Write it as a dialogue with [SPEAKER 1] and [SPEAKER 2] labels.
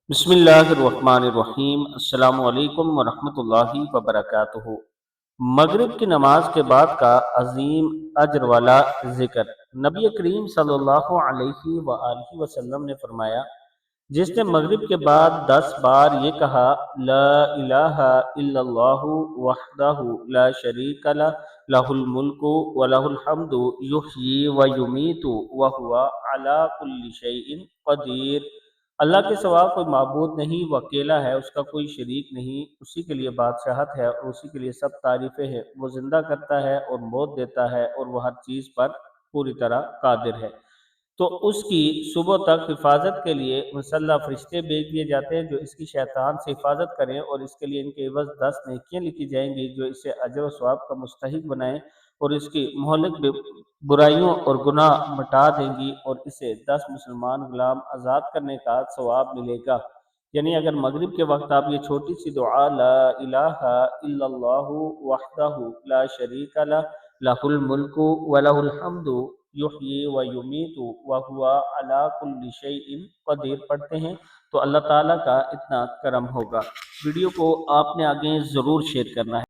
[SPEAKER 1] بسم اللہ الرحمن الرحیم۔ السلام علیکم ورحمۃ اللہ وبرکاتہ۔ مغرب کی نماز کے بعد کا عظیم اجر والا ذکر۔ نبی کریم صلی اللہ علیہ وآلہ وسلم نے فرمایا، جس نے مغرب کے بعد 10 بار یہ کہا، لا الہ الا اللہ وحدہ لا شریک لہ، لہ الملک ولہ الحمد یحیی ویمیت وہو علی کل شیء قدیر۔ اللہ کے سوا کوئی معبود نہیں، وہ اکیلا ہے، اس کا کوئی شریک نہیں، اسی کے لیے بادشاہت ہے اور اسی کے لیے سب تعریفیں ہیں۔ وہ زندہ کرتا ہے اور موت دیتا ہے اور وہ ہر چیز پر پوری طرح قادر ہے۔ تو اس کی صبح تک حفاظت کے لیے مسلح فرشتے بھیج دیے جاتے ہیں جو اس کی شیطان سے حفاظت کریں، اور اس کے لیے ان کے عوض 10 نیکیاں لکھی جائیں گی جو اسے اجر و ثواب کا مستحق بنائیں، اور اس کی مہلک برائیوں اور گناہ مٹا دیں گی، اور اسے 10 مسلمان غلام آزاد کرنے کا ثواب ملے گا۔ یعنی اگر مغرب کے وقت آپ یہ چھوٹی سی دعا، لا الہ الا اللہ وحدہ لا شریک لہ، لہ الملک ولہ الحمد یحیی ویمیت وہو علی کل شیء قدیر پڑھتے ہیں تو اللہ تعالیٰ کا اتنا کرم ہوگا۔ ویڈیو کو آپ نے آگے ضرور شیئر کرنا ہے۔